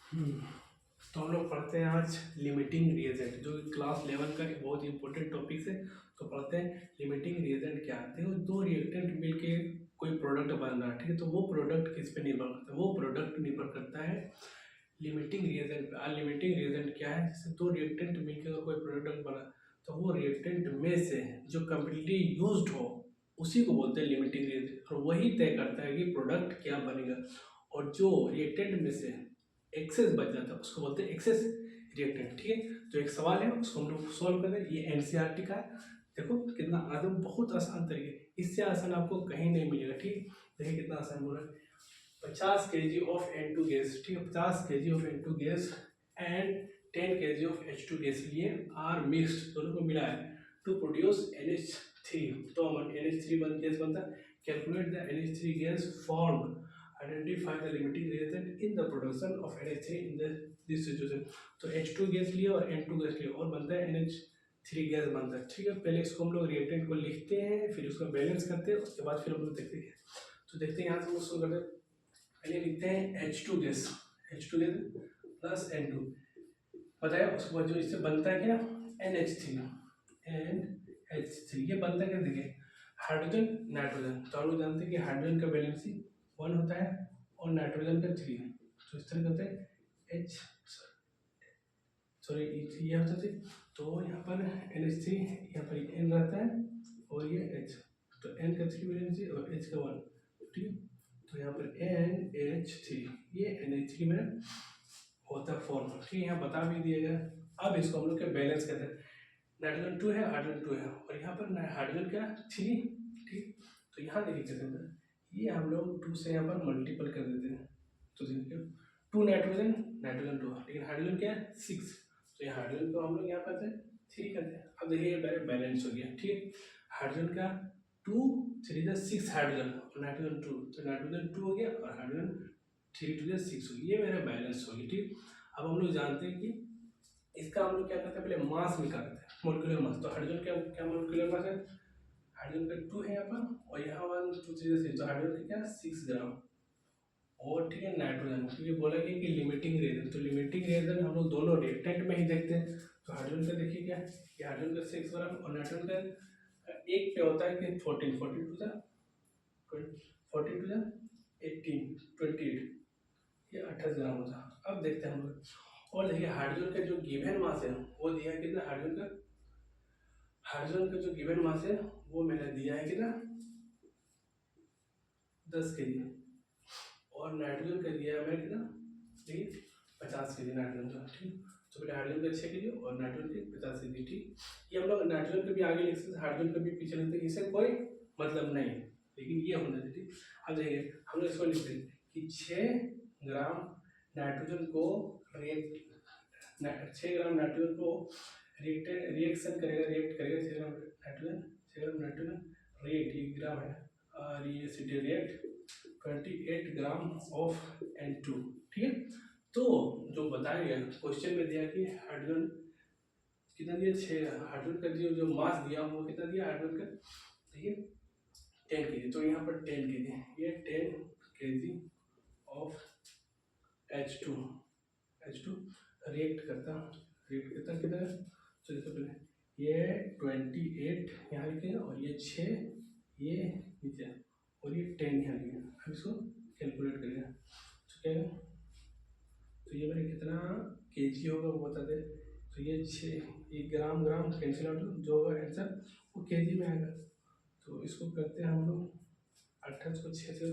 हम्म, तो हम लोग पढ़ते हैं आज लिमिटिंग रिएजेंट, जो क्लास लेवल का एक बहुत इंपॉर्टेंट टॉपिक है। तो पढ़ते हैं लिमिटिंग रिएजेंट क्या है। देखो, दो रिएक्टेंट मिलके कोई प्रोडक्ट बन रहा है, ठीक है। तो वो प्रोडक्ट किस पे निर्भर करता है? वो प्रोडक्ट निर्भर करता है लिमिटिंग रिएजेंट पे। लिमिटिंग रिएजेंट क्या है? जैसे दो रिएक्टेंट मिलकर अगर कोई प्रोडक्ट बना, तो वो रिएक्टेंट में से जो कम्प्लीटली यूज्ड हो उसी को बोलते हैं लिमिटिंग रिएजेंट, और वही तय करता है कि प्रोडक्ट क्या बनेगा। और जो रिएक्टेंट में से एक्सेस बच जाता है उसको बोलते हैं एक्सेस रिएक्टेंट, ठीक है। तो एक सवाल है, उसको हम लोग सॉल्व करें। ये एनसीईआरटी का है। देखो कितना आदम, बहुत आसान तरीके, इससे आसान आपको कहीं नहीं मिलेगा, ठीक है। देखिए कितना आसान बोला है। 50 kg ऑफ N2 गैस, ठीक है। 50 kg of N2 gas and 10 kg of H2 gas लिए आर मिक्स्ड, दोनों को मिला है टू प्रोड्यूस NH3। तो हम NH3 गैस बनता है। Calculate the NH3 gas formed, identify the limiting reagent in the production of NH3 in this situation. तो H2 गैस लिए और N2 गैस लिए और बनता है NH3 गैस बनता है, ठीक है। पहले इसको हम लोग रिएक्टेंट को लिखते हैं, फिर उसको बैलेंस करते हैं, उसके बाद फिर हम लोग देखते हैं। तो देखते हैं यहाँ से हम शुरू करते हैं। पहले लिखते हैं H2 gas, H2 gas plus N2 बताया। उसके बाद जो इससे बनता है क्या, NH3, NH3 ये बनता है क्या, देखिए हाइड्रोजन नाइट्रोजन। तो हम लोग जानते हैं कि हाइड्रोजन का वैलेंसी 1 होता है और नाइट्रोजन का 3 है। तो इस तरह करते हैं H, सॉरी ये होता है। तो यहाँ पर NH3, यहाँ पर N रहता है और ये H। तो N का 3 वैलेंसी और H का 1, ठीक है। तो यहाँ पर NH3, ये NH3 में होता है फॉर्म, ठीक है। यहाँ बता भी दिया गया। अब इसको हम लोग क्या बैलेंस करते हैं। नाइट्रोजन 2 है, हाइड्रोजन 2 है, और यहाँ पर हाइड्रोजन क्या 3, ठीक। तो यहाँ देखिए कैसे होता है, ये हम लोग 2 से यहाँ पर मल्टीपल कर देते हैं। तो देखिए 2 नाइट्रोजन, नाइट्रोजन 2, लेकिन हाइड्रोजन क्या है 6। तो ये हाइड्रोजन को हम लोग यहाँ करते हैं 3 करते हैं। अब देखिए ये बैलेंस हो गया, ठीक है। हाइड्रोजन का 2 3 6 हाइड्रोजन और नाइट्रोजन 2, तो नाइट्रोजन 2 हो गया और हाइड्रोजन 3 2 6 हो गया। ये मेरा बैलेंस हो गया, ठीक। अब हम लोग जानते हैं कि इसका हम लोग क्या करते हैं, पहले मास निकालते हैं, मोलिकुलर मास। तो हाइड्रोजन क्या क्या मोलिकुलर मास है, हाइड्रोजन का 2 है यहाँ पर और यहाँ 1 2 3 6, तो हाइड्रोजन का क्या 6 ग्राम। और ठीक है नाइट्रोजन, क्योंकि बोला गया कि लिमिटिंग रिएजेंट, तो लिमिटिंग रिएजेंट हम लोग दोनों रिएक्टेंट में ही देखते हैं। तो हाइड्रोजन का देखिए क्या है, ये हाइड्रोजन का 6 ग्राम और नाइट्रोजन का एक पे होता है कि 14 14 टू द 14 टू द 18 28, ये 28 ग्राम होता है। अब देखते हैं हम लोग। और देखिए हाइड्रोजन का जो गिवन मास है वो दिया है कितना, हाइड्रोजन का जो गिवन मास है वो मैंने दिया है कितना 10 kg, और नाइट्रोजन का दिया है मैंने कितना, देखिए 50 kg नाइट्रोजन का, ठीक। तो पहले हाइड्रोजन का 6 kg और नाइट्रोजन के 50 kg, ठीक। ये हम लोग नाइट्रोजन का भी आगे लिख सकते हैं, हाइड्रोजन का भी पीछे लिखते हैं, इससे कोई मतलब नहीं, लेकिन ये होना चाहिए, ठीक। अब देखिए हम लोग इसको लिखते हैं कि 6 ग्राम नाइट्रोजन को रिएक्ट 6 ग्राम नाइट्रोजन को रिएक्शन करेगा, रिएक्ट करेगा 6 ग्राम नाइट्रोजन रिएक्ट, ये ग्राम है, और ये सीधे रिएक्ट 28 ग्राम ऑफ N2, ठीक है। तो जो बताया गया क्वेश्चन में दिया कि हाइड्रोजन कितना दिया, 6, हाइड्रोजन का जो मास दिया वो कितना दिया हाइड्रोजन का, देखिए 10 kg। तो यहाँ पर 10 kg, ये 10 kg ऑफ H2 रिएक्ट करता कितना, तो देखो पहले ये 28 यहाँ लिखे और ये 6 ये नीचे और ये 10 यहाँ लिखे। अब इसको कैलकुलेट करिए तो क्या है, तो ये मेरे कितना केजी होगा वो बता दे। तो ये 6, ये ग्राम ग्राम कैंसिल आउट, जो होगा आंसर वो केजी में आएगा। तो इसको करते हैं हम लोग 28 को 6 से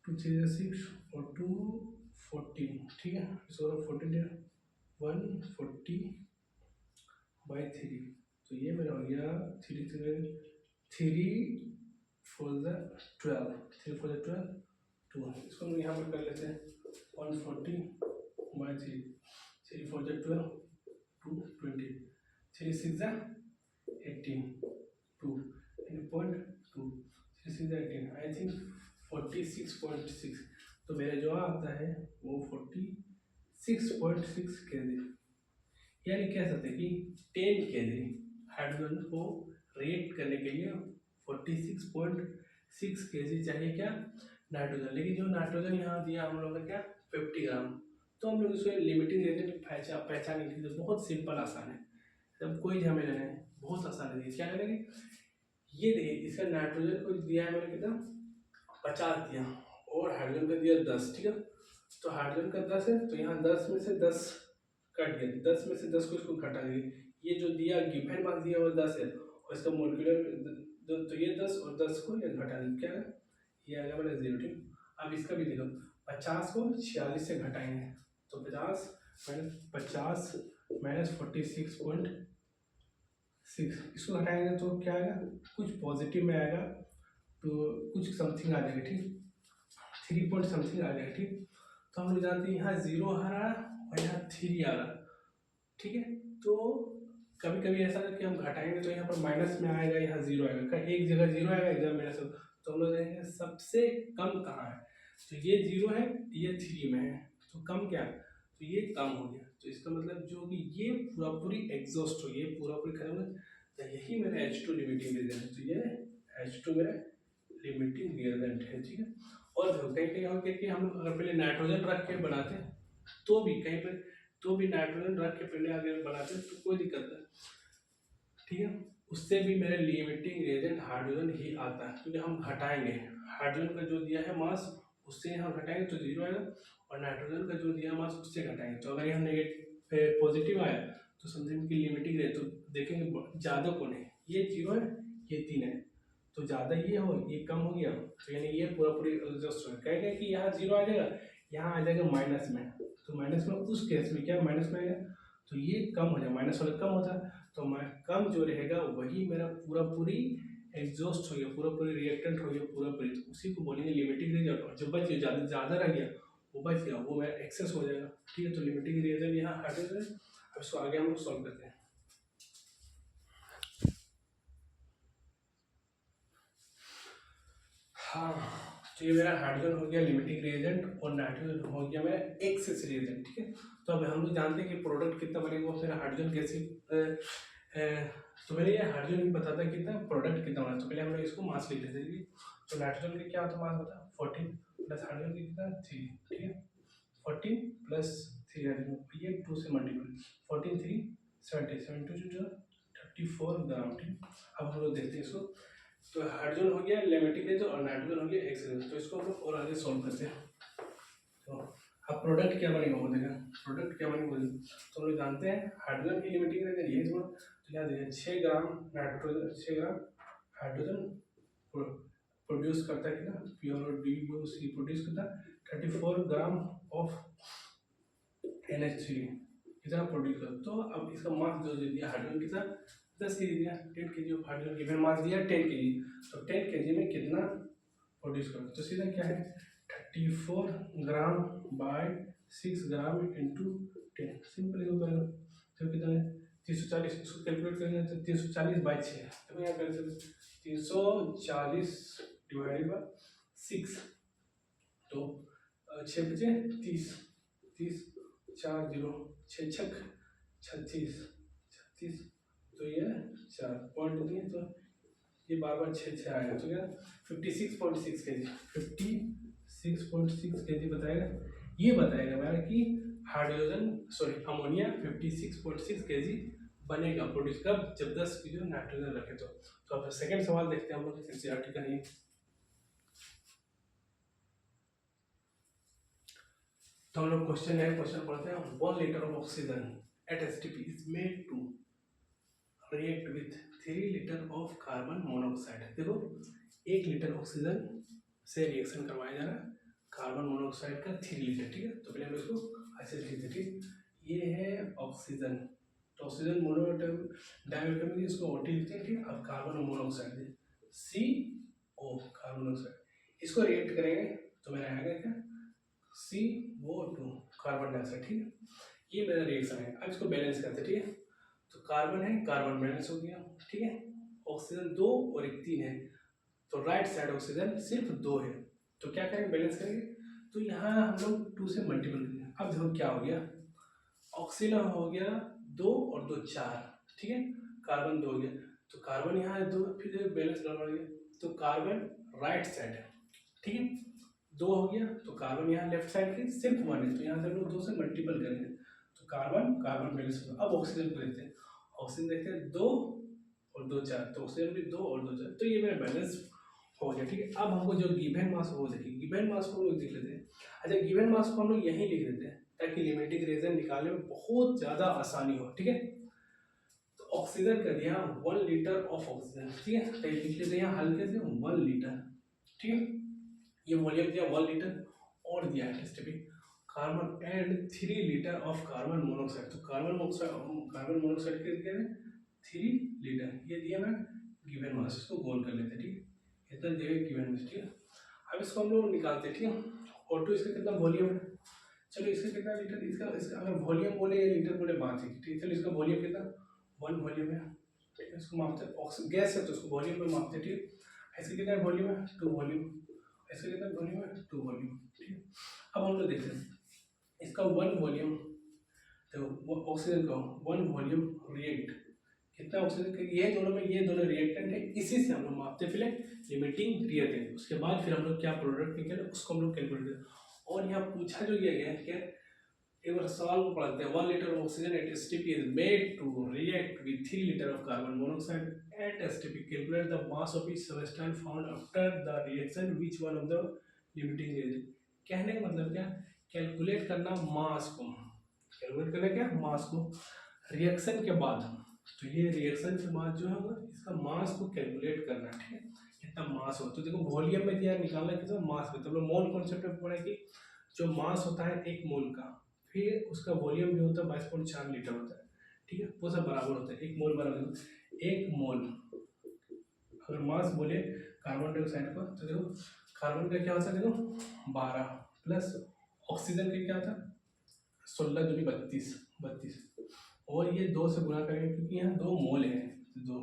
2 3 6 और 2 14, ठीक है। इसको 14 140/3, तो ये मेरा हो गया 3 3 4 12, 3 4 12 2। इसको हम यहाँ पर कर लेते हैं 140/3, 3 4 12 2 20, 3 6 18 2 0.2, 3 6 18, आई थिंक 46.6। तो मेरा जो आता है वो 46.6 kg। यानी कह सकते हैं कि 10 kg हाइड्रोजन को रिएक्ट करने के लिए 46.6 kg चाहिए क्या, नाइट्रोजन, लेकिन जो नाइट्रोजन यहाँ दिया हम लोग का क्या 50 ग्राम, तो हम लोग इसको लिमिटिंग रिएजेंट पहचानेंगे ठीक है। बहुत सिंपल आसान है, तब कोई झमेला नहीं, बहुत आसान है। क्या करेंगे, ये देखिए इसका नाइट्रोजन को दिया है मैंने कितना 50 दिया, और हाइड्रोजन का दिया 10 ठीक है। तो हाइड्रोजन का 10 है, तो यहाँ 10 में से 10 कट गया, 10 में से 10 को इसको घटा दिए, ये जो दिया गिवन मास दिया वो 10 है, और इसका मोलिकुलर तो ये 10 और 10 को ये घटा दिया, क्या है ये आएगा मेरा 0 ठीक। अब इसका भी देखो 50 को 46 से घटाएंगे, तो 50 माइनस 46.6, इसको घटाएंगे तो क्या आएगा, कुछ पॉजिटिव में आएगा, तो कुछ समथिंग आ जाएगा ठीक, 3 पॉइंट समथिंग आ जाएगा ठीक। तो हम लोग जानते हैं यहाँ 0 आ रहा और यहाँ 3 आ रहा ठीक है। तो कभी कभी ऐसा है कि हम घटाएंगे तो यहाँ पर माइनस में आएगा, यहाँ 0 आएगा, एक जगह 0 आएगा, एक जगह माइनस। तो हम लोग देखेंगे सबसे कम कहाँ है, तो ये 0 है, ये 3 में है, तो कम क्या है, तो ये कम हो गया। तो इसका मतलब जो कि ये पूरा पूरी एग्जॉस्ट हो, ये पूरा पूरी खत्म हो, तो यही मेरा H2 लिमिटिंग रिएजेंट है। तो ये H2 मेरा लिमिटिंग रिएजेंट है ठीक है। और कहीं कहीं और कि हम लोग अगर पहले नाइट्रोजन रख के बनाते तो भी कहीं पर तो भी नाइट्रोजन रख के पहले अगर बनाते तो कोई दिक्कत नहीं ठीक है। उससे भी मेरे लिमिटिंग रिएजेंट हाइड्रोजन ही आता है, क्योंकि हम घटाएंगे हाइड्रोजन का जो दिया है मास उससे यहाँ घटाएंगे तो 0 आएगा, और नाइट्रोजन का जो दिया मास उससे घटाएंगे, तो अगर यहाँ नेगेटिव पॉजिटिव आया तो समझेंगे कि लिमिटिंग रहे, तो देखेंगे ज़्यादा कौन है, ये 0 है, ये 3 है, तो ज़्यादा ये हो, ये कम हो गया, तो यानी ये पूरा पूरी एग्जॉस्ट हो कहेंगे कि यहाँ 0 आ जाएगा, यहाँ आ जाएगा माइनस में, तो माइनस में उस केस में क्या माइनस में आएगा, तो ये कम हो जाए, माइनस वाला कम होता है, तो कम जो रहेगा वही मेरा पूरा पूरी एग्जॉस्ट हो गया, पूरा पूरी रिएक्टेंट हो गया, पूरा पूरी, तो उसी को बोलेंगे लिमिटिंग रिएजेंट। और जो बच गया ज़्यादा रह गया वो बच गया, वो मेरा एक्सेस हो जाएगा ठीक है। तो लिमिटिंग रिएजेंट यहाँ हाइड्रोजन है। अब इसको आगे हम लोग सॉल्व करते हैं। हाँ, तो ये मेरा हाइड्रोजन हो गया लिमिटिंग रिएजेंट, और नाइट्रोजन हो गया मेरा एक्सेस रिएजेंट ठीक है। तो अब हम लोग जानते हैं कि प्रोडक्ट कितना बनेगा, फिर हाइड्रोजन कैसे तो मेरे ये हाइड्रोजन नहीं पता था कितना प्रोडक्ट कितना बना, तो पहले हम लोग इसको मास लिख लेते हैं। तो नाइट्रोजन का क्या होता है मास बता 14 प्लस हाइड्रोजन का कितना 3 ठीक है, 14 प्लस 3 हाइड्रोजन, ये 2 से मल्टीपल 14 3 70 7 34 ग्राम ठीक। अब हम लोग देखते हैं इसको, तो हाइड्रोजन हो गया लिमिटिंग रिएजेंट और नाइट्रोजन हो गया एक्सेस, तो इसको हम लोग और आगे सॉल्व करते हैं। तो अब प्रोडक्ट क्या बनेगा वो देखा, प्रोडक्ट क्या बनेगा तो हम लोग जानते हैं हाइड्रोजन की लिमिटिंग रिएजेंट यही थोड़ा, तो यहाँ देखिए 6 gram nitrogen 6 gram hydrogen produce करता है कितना, प्योर DuC प्रोड्यूस करता है 34 ग्राम ऑफ NH3 कितना प्रोड्यूस करता। तो अब इसका मास जो दिया हाइड्रोजन कितना 10 के जी दिया, 10 के जी ऑफ हाइड्रोजन गिवन मास दिया 10 के जी, तो 10 के जी में कितना प्रोड्यूस करता, तो सीधा क्या है 34 ग्राम बाय 6 ग्राम इंटू 10, सिंपल इसको करेंगे तो कितना है 340, इसको कैलकुलेट करेंगे तो 340 बाई 6, तो यहाँ कर सकते 340 डिवाइडेड बाय 6, तो 6 बचे 30 30 4 0 6 छक 36 36, तो ये 4 पॉइंट दिए, तो ये बार बार 6 आएगा, तो क्या 56.6 kg 56.6 kg बताएगा। ये बताएगा मेरा कि हाइड्रोजन अमोनिया 56.6 kg बनेगा प्रोड्यूस कब, जब 10 kg नाइट्रोजन रखे तो अब सेकंड सवाल देखते हैं हम लोग एनसीईआरटी का नहीं। तो हम लोग क्वेश्चन पढ़ते हैं। 1 liter of oxygen at STP is made to react with 3 liter of carbon monoxide. देखो 1 लीटर ऑक्सीजन से रिएक्शन करवाया जा रहा है कार्बन मोनोऑक्साइड का 3 लीटर ठीक है। तो पहले हम इसको ऐसे लिखते ठीक, ये है ऑक्सीजन, तो ऑक्सीजन मोनोएटम डायएटम में इसको OT लिखते हैं ठीक। अब carbon monoxide CO carbon monoxide, इसको रिएक्ट करेंगे तो मेरा आएगा क्या CO2 कार्बन डाइऑक्साइड ठीक है। ये मेरा रिएक्शन है। अब इसको बैलेंस करते हैं ठीक है। तो कार्बन है, कार्बन बैलेंस हो गया ठीक है। ऑक्सीजन 2 और 1 3 है, तो राइट साइड ऑक्सीजन सिर्फ 2 है, तो क्या करेंगे बैलेंस करेंगे, तो यहाँ हम लोग 2 से मल्टीपल करेंगे। अब देखो क्या हो गया, ऑक्सीजन हो गया 2 और 2 4 ठीक है, कार्बन 2 हो गया, तो कार्बन यहाँ 2 फिर बैलेंस गड़बड़ गया, तो कार्बन राइट साइड है ठीक है, 2 हो गया, तो कार्बन यहाँ लेफ्ट साइड की सिर्फ 1 है, तो यहाँ से हम लोग 2 से मल्टीपल करेंगे, तो कार्बन कार्बन बैलेंस होगा। अब ऑक्सीजन को देखते हैं, ऑक्सीजन देखते हैं 2 और 2 4, तो ऑक्सीजन भी 2 और 2 4, तो ये मेरा बैलेंस हो गया। ठीक है, अब हमको जो गिवन मास वो देखिए, गिवन मास को हम लोग देख लेते हैं। अच्छा, गिवन मास को हम लोग यहीं लिख देते हैं ताकि लिमिटिंग रीजन निकालने में बहुत ज़्यादा आसानी हो। ठीक है, तो ऑक्सीजन का दिया 1 लीटर ऑफ ऑक्सीजन। ठीक है, तो लिख लेते हैं यहाँ हल्के से 1 लीटर। ठीक है, ये वॉल्यूम दिया 1 लीटर और दिया है टेस्ट भी carbon and 3 litre of carbon monoxide, तो कार्बन मोनोऑक्साइड के दिया है 3 लीटर, ये दिया मैं गिवन मास, इसको गोल कर लेते हैं। ठीक है, इतना दिया गिवन मास। ठीक है, अब इसको हम लोग निकालते हैं। ठीक है, और तो इसका कितना वॉल्यूम है, चलो इसका कितना लीटर, इसका इसका अगर वॉल्यूम बोले या लीटर बोले बात है। ठीक है, चलो इसका वॉल्यूम कितना 1 वॉल्यूम है। ठीक है, इसको मापते हैं, गैस है तो उसको वॉल्यूम में मापते हैं। ठीक है, इसका कितना वॉल्यूम है 2 वॉल्यूम, इसका कितना वॉल्यूम है 2 वॉल्यूम। ठीक है, अब हम लोग देखते हैं इसका 1 वॉल्यूम, तो ऑक्सीजन का 1 वॉल्यूम रिएक्ट कितना ऑक्सीजन, ये दोनों रिएक्टेंट है, इसी से हम लोग मापते पहले लिमिटिंग रिएक्टेंट, उसके बाद फिर हम लोग क्या प्रोडक्ट निकले उसको हम लोग कैलकुलेट करते हैं। और यहाँ पूछा जो गया है क्या, एक बार सवाल को पढ़ते हैं, 1 litre of oxygen at STP is made to react with 3 litre of carbon monoxide at STP, calculate the mass of each substance found after the reaction, which one of the limiting reagent. कहने का मतलब क्या, calculate करना मास को, calculate करना क्या मास को reaction के बाद, तो ये रिएक्शन के बाद जो है इसका मास को कैलकुलेट करना। ठीक है, कितना मास हो, तो देखो वॉल्यूम में दिया निकालना कितना मास में, तो हम लोग मोल कॉन्सेप्ट में पढ़ा कि जो मास होता है 1 मोल का, फिर उसका वॉल्यूम भी होता है 22.4 लीटर होता है। ठीक है, वो सब बराबर होता है, 1 मोल बराबर 1 मोल। अगर मास बोले कार्बन डाइऑक्साइड का, तो देखो कार्बन का क्या होता है, देखो 12 प्लस ऑक्सीजन का क्या होता है 16 दूनी 32, और ये 2 से गुना करेंगे क्योंकि यहाँ 2 मोल है, तो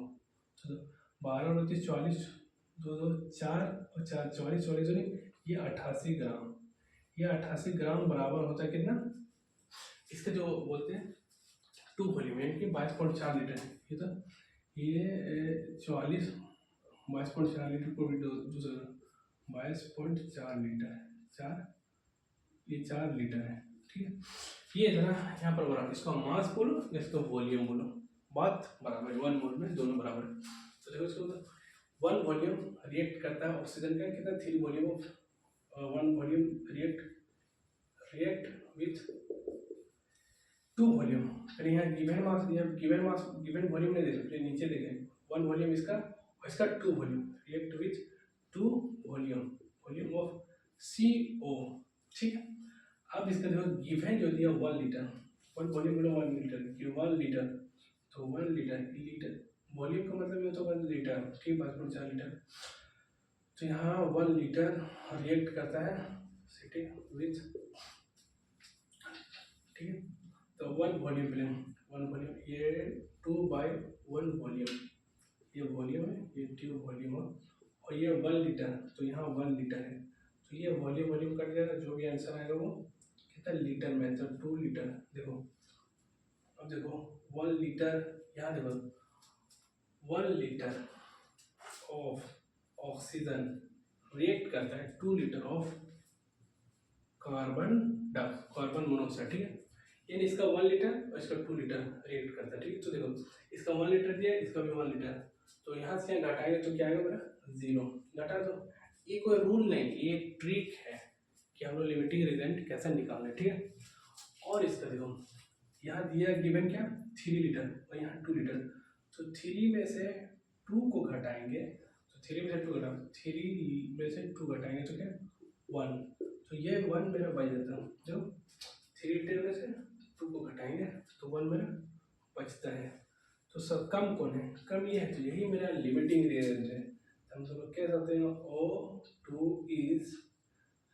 12 और 32 44, 2 2 4 और 4 44 44 दूनी ये 88 ग्राम, ये 88 ग्राम बराबर होता है कितना, इसका जो बोलते हैं 2 वॉल्यूम यानी कि 22.4 लीटर। ये तो ये 44 22.4 लीटर को भी दूसरा 22.4 लीटर 4, ये 4 लीटर है। ठीक है, ये इतना यहाँ पर बराबर, इसका मास बोलो इसका वॉल्यूम बोलो, बात बराबर है, 1 मोल में दोनों बराबर है। तो देखो इसको 1 वॉल्यूम रिएक्ट करता है ऑक्सीजन का कितना 3 volume of 1 volume react with 2 volume. फिर यहाँ गिवन मास दिया, गिवन वॉल्यूम नहीं देते, फिर नीचे देखें 1 वॉल्यूम इसका और इसका 2 volume react with 2 volume of CO। ठीक है, अब इसका देखो गिवन जो दिया 1 लीटर, 1 वॉल्यूम बोलो 1 लीटर, कि 1 लीटर, तो 1 लीटर वॉल्यूम का मतलब ये होता है 1 लीटर। ठीक, 5.4 लीटर, तो यहाँ 1 लीटर रिएक्ट करता है सिटी विथ, ठीक है, तो 1 वॉल्यूम ये 2/1 वॉल्यूम, ये वॉल्यूम है, ये 2 वॉल्यूम है, और ये 1 लीटर, तो यहाँ 1 लीटर है, तो ये वॉल्यूम कट जाएगा, जो भी आंसर आएगा वो कितना लीटर में, तो 2 लीटर। देखो अब देखो 1 लीटर, यहाँ देखो 1 लीटर ऑफ ऑक्सीजन रिएक्ट करता है 2 लीटर ऑफ कार्बन मोनोऑक्साइड। ठीक है, यानी इसका 1 लीटर और इसका 2 लीटर रिएक्ट करता है। ठीक है, तो देखो इसका 1 लीटर दिया, इसका भी 1 लीटर, तो यहाँ से यहाँ घटाएंगे तो क्या आएगा मेरा 0, घटा दो। ये कोई रूल नहीं, ये ट्रिक है कि हम लोग लिमिटिंग रिएजेंट कैसे निकालना है। ठीक है, और इसका देखो यहाँ दिया गिवन क्या 3 लीटर और यहाँ 2 लीटर, तो 3 में से 2 को घटाएंगे, तो 3 में से 2 घटा, 3 में से 2 घटाएंगे तो क्या 1, तो ये 1 मेरा बच जाता है। जो 3 लीटर में से 2 को घटाएंगे तो 1 मेरा बचता है। तो सब कम कौन है, कम ये है, तो यही मेरा लिमिटिंग रिएजेंट है। हम सब लोग कह सकते हैं O2 is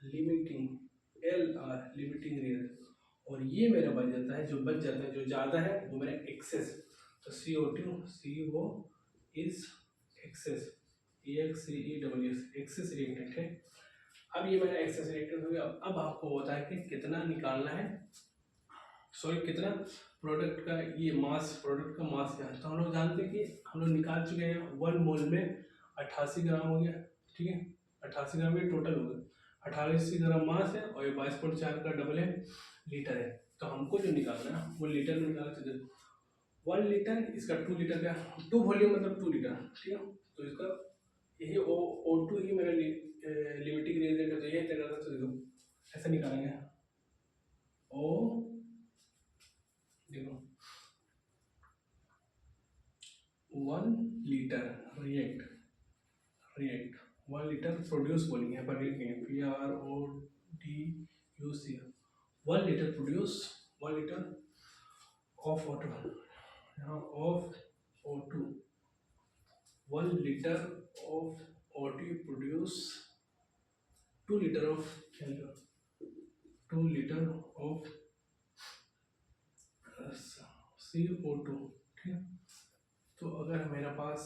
limiting, LR limiting reagent, और ये मेरा बच जाता है, जो बच जाता है जो ज़्यादा है वो मेरा एक्सेस, तो CO is excess, excess reactant है। अब ये मेरा एक्सेस रिएक्टेंट हो गया। अब आपको होता है कि कितना निकालना है, सॉरी कितना प्रोडक्ट का ये मास, प्रोडक्ट का मास क्या है, तो हम लोग जानते हैं कि हम लोग निकाल चुके हैं 1 मोल में 88 ग्राम हो गया। ठीक है, 88 ग्राम ये टोटल हो गया, 88 ग्राम मास है और ये 22.4 का डबल है, लीटर है। तो हमको जो निकालना है वो लीटर में निकालना चाहिए। 1 लीटर, इसका 2 लीटर का 2 वॉल्यूम मतलब 2 लीटर, ठीक है। तो इसका यही O2 ही मेरा लिमिटिंग रिएजेंट है, तो ये तैयार करना। तो देखो ऐसा निकालेंगे, ओ देखो 1 लीटर रिएक्ट 1 लीटर प्रोड्यूस बोलेंगे, पर लिखेंगे PRODUC। 1 litre produce, 1 litre of water, यहाँ of O2, 1 litre of O2 produce 2 litre of 2 litre of CO2, ठीक है। तो अगर मेरे पास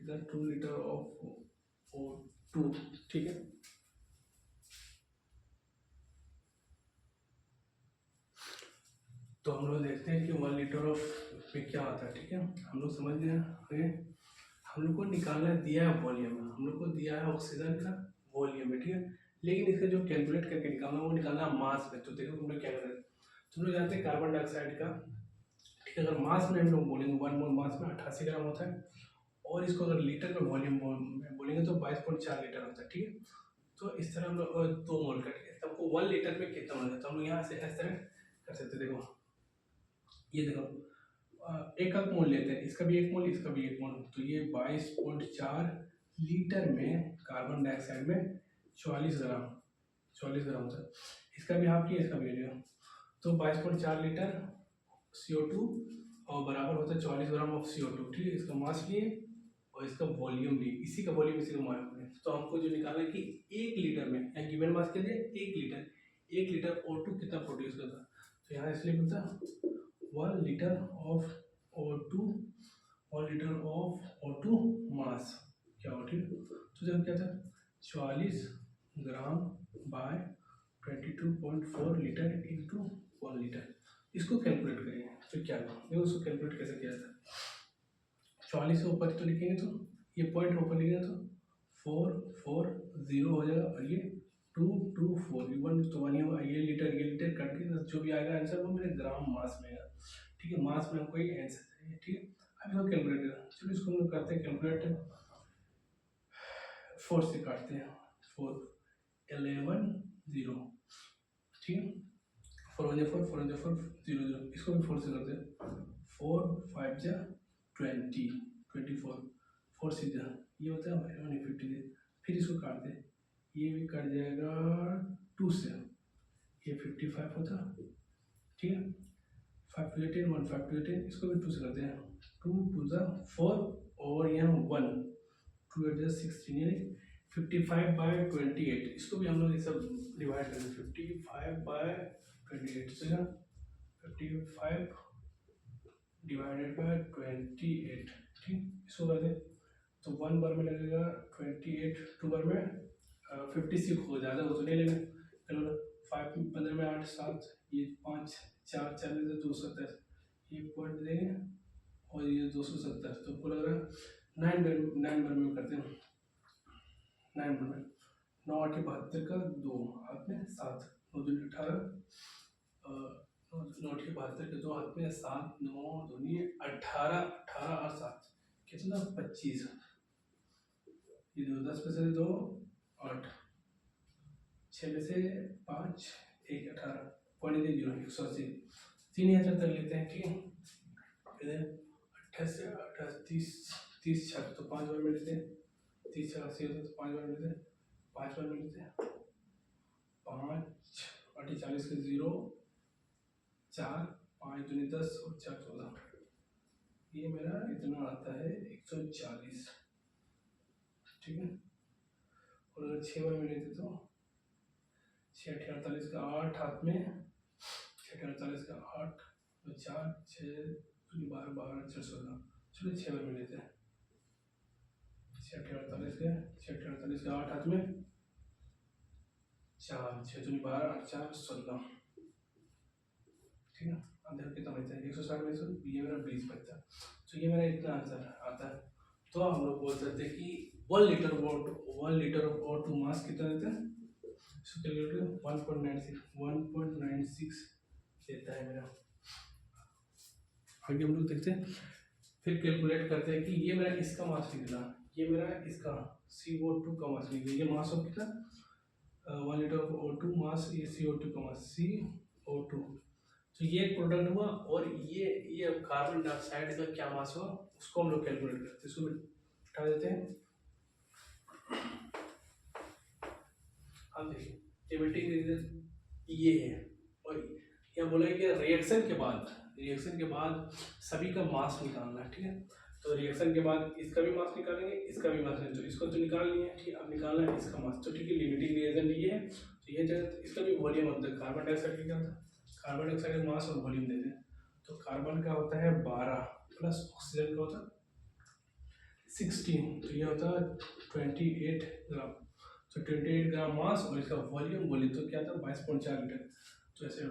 कितना 2 लीटर ऑफ O2, ठीक है। तो हम लोग देखते हैं कि 1 लीटर ऑफ में क्या आता है, ठीक है। हम लोग समझ गए, हम लोग को निकालना दिया है वॉल्यूम, हम लोग को दिया है ऑक्सीजन का वॉल्यूम है, ठीक है। लेकिन इसका जो कैलकुलेट करके निकालना वो निकालना मास में। तो देखो तुम लोग क्या करें, तुम लोग जानते हैं कार्बन डाइऑक्साइड का, ठीक है, अगर मास में हम लोग बोलेंगे 1 मोल मास में 88 ग्राम होता है, और इसको अगर लीटर में वॉल्यूम बोलेंगे तो 22.4 लीटर होता है, ठीक है। तो इस तरह हम लोग 2 मोल का, ठीक है। तो हमको 1 लीटर में कितना होगा, तो हम लोग यहाँ से इस तरह कर सकते। देखो ये देखो, एक मोल लेते हैं, इसका भी 1 मोल, इसका भी 1 मोल, तो ये 22.4 लीटर में कार्बन डाइऑक्साइड में 44 ग्राम होता है। इसका भी हाफ लिया, इसका भी लिया, तो 22.4 लीटर CO2 और बराबर होता है 44 ग्राम ऑफ CO2, ठीक है। इसका मास लिए और इसका वॉल्यूम लिए, इसी का वॉल्यूम इसी का मास लिए। तो हमको जो निकालना है कि 1 लीटर में, या गिवन मास के लिए 1 लीटर O2 कितना प्रोड्यूस करता है। तो यहाँ इसलिए बोलता है 1 litre of O2, 1 litre of O2 मास क्या हो, ठीक है। तो जब क्या था 44 ग्राम बाय 22.4 लीटर इंटू 1 लीटर। इसको कैलकुलेट करेंगे तो क्या होगा, देखो उसको कैलकुलेट कैसे किया जाता है। 44 से ऊपर तो लिखेंगे, तो ये पॉइंट ऊपर लिखेंगे तो 440 हो जाएगा, और ये 224 1 तो 1 ये लीटर कट के जो भी आएगा आंसर वो मेरे ग्राम मास में आएगा, ठीक है। मास में हमको एक आंसर चाहिए, ठीक है। अब इसको कैलकुलेट करें, चलो इसको हम लोग करते हैं कैलकुलेट। 4 से काटते हैं, 4 11 0, ठीक है। 4 1 4 4 1 4 0 0, इसको भी 4 से करते हैं, 4 5 जा 20 24, 4 6 जा ये होता है 50। फिर इसको काट दें, ये भी कट जाएगा 2 से, ये 55 होता, ठीक है। 5 टू 10 1 5 टू 10, इसको भी 2 से करते हैं, 2 2 जा 4 और यहाँ 1 2 8 जा 16, यानी 55/28। इसको भी हम लोग ये सब डिवाइड करें, 55/28 से ना 55 डिवाइडेड बाय 28, ठीक। इसको कर दें तो 1 बार में लगेगा 28, 2 बार में 56 हो, ज़्यादा हो तो नहीं लगेगा। चलो 5 15 में 8 7, ये 5 4 4 में से 270, ये पॉइंट देंगे और ये 270, तो आपको लग रहा है 9 बार में करते हैं, 9 बार में 9 8 72 का 2 हाथ में 7 9 2 18, 9 8 72 के 2 हाथ में 7 9 2 18 18 और 7 कितना 25, ये 10 में से 2 8, 6 में से 5 1 18 पॉइंट 0 180, 3000 तक लेते हैं, ठीक है। फिर 28 से 28 30 छक तो 5 बार में लेते हैं, 30 छक 80 होता है तो 5 बार में लेते हैं, 5 बार में लेते हैं, 5 8 40 के 0 4 5 दूनी 10 और 4 14, ये मेरा इतना आता है 140, ठीक है। और अगर 6 बार में लेते तो 6 8 48 का 8 हाथ में, 6 48 का 8 तो 4 6 12 12 4 16, चलो 6 बार में लेते हैं, 6 48 के 8 हाथ में 4 6 12 8 4 16, ठीक है। अब देखो कितना बचता है 160 में से ये मेरा 20 बचता है, तो ये मेरा इतना आंसर आता है। तो हम लोग बोल सकते हैं कि 1 लीटर ऑफ O2 मास कितना देता है, इसको कैलकुलेट करो 1.96 देता है मेरा। आगे हम लोग देखते हैं, फिर कैलकुलेट करते हैं कि ये मेरा इसका मास निकला, ये मेरा इसका CO2 का मास निकला, ये मास ऑफ कितना 1 लीटर ऑफ O2 मास, ये CO2 का मास CO2। तो ये एक प्रोडक्ट हुआ, और ये कार्बन डाइऑक्साइड का क्या मास हुआ उसको हम लोग कैलकुलेट करते हैं, इसको उठा देते हैं। अब देखिए एमिटिंग रीजन ये है, और यहाँ बोला है कि रिएक्शन के बाद सभी का मास निकालना है, ठीक है। तो रिएक्शन के बाद इसका भी मास निकालेंगे, इसका भी मास निकालेंगे, तो इसको तो निकाल लिए, ठीक है। अब निकालना है इसका मास, तो ठीक है लिमिटिंग रिएजेंट ये है, तो ये जगह इसका भी वॉल्यूम होता है। कार्बन डाइऑक्साइड का क्या होता है, कार्बन डाइऑक्साइड का मास और वॉल्यूम देते हैं। तो कार्बन का होता है 12 प्लस ऑक्सीजन का होता है 16, तो ये होता है 28 ग्राम। तो 28 ग्राम मास और इसका वॉल्यूम बोले तो क्या था 22.4 लीटर। तो ऐसे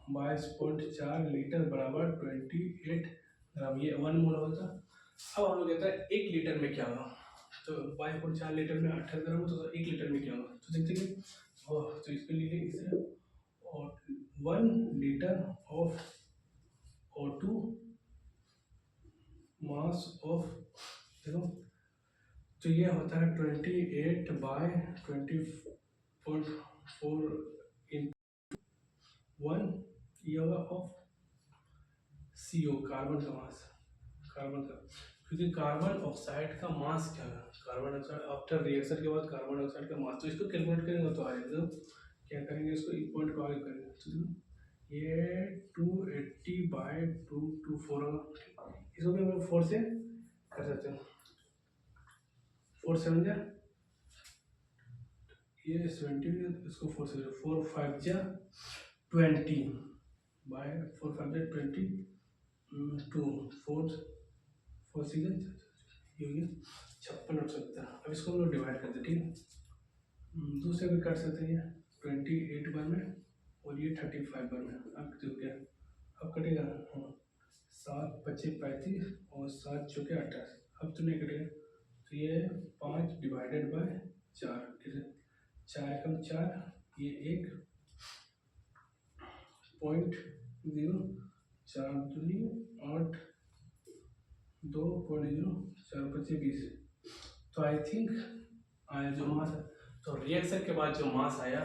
22.4 लीटर बराबर 28 ग्राम, ये 1 मोल होता। अब हम लोग कहता है 1 लीटर में क्या होगा, तो 22.4 लीटर में 28 ग्राम होता, तो 1 लीटर में क्या होगा, तो देखते हैं। तो इसके लिए इसे और 1 litre of O2 mass of, देखो तो ये होता है 28 बाय 20.4 इन 1, ये होगा ऑफ CO कार्बन का मास, कार्बन का, क्योंकि कार्बन ऑक्साइड का मास क्या है, कार्बन ऑक्साइड आफ्टर रिएक्शन के बाद कार्बन ऑक्साइड का मास, तो इसको कैलकुलेट करेंगे तो आएगा, तो क्या करेंगे इसको एक पॉइंट को आगे करेंगे, तो ये 280 बाय 224 होगा, इसको भी हम लोग 4 से कर सकते हैं, 4 7 जा ये 70, इसको 4 से 4 5 जा 20 बाय 4 5 जा 20 2 4 4 6 ये हो गया 56 और 70। अब इसको हम लोग डिवाइड करते हैं, ठीक है। दूसरे भी कर सकते हैं 28 बार में और ये 35 बार में। अब तो क्या अब कटेगा, हाँ 7 25 35 और 7 चौके 28, अब तो नहीं कटेगा, तो ये 5 डिवाइडेड बाय 4, कैसे 4 कम 4, ये 1 0.0 4 दूनी 8 2.0 4 25 20। तो आई थिंक आया जो मास, तो रिएक्शन के बाद जो मास आया,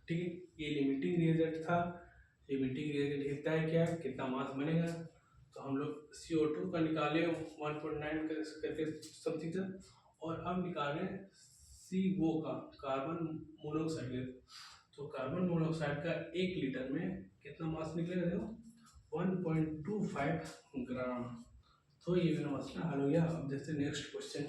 ठीक है, ये लिमिटिंग रिएजेंट था। लिमिटिंग रिएजेंट हिस्सा है क्या, कितना मास बनेगा, तो हम लोग CO2 का निकाले 1.9 करके समथिंग था, और अब निकाले CO का, कार्बन मोनोऑक्साइड का। तो कार्बन मोनोऑक्साइड का 1 लीटर में कितना मास निकलेगा, देखो 1.25 ग्राम। तो ये मेरा मसला हल हो गया। अब देखते हैं नेक्स्ट क्वेश्चन।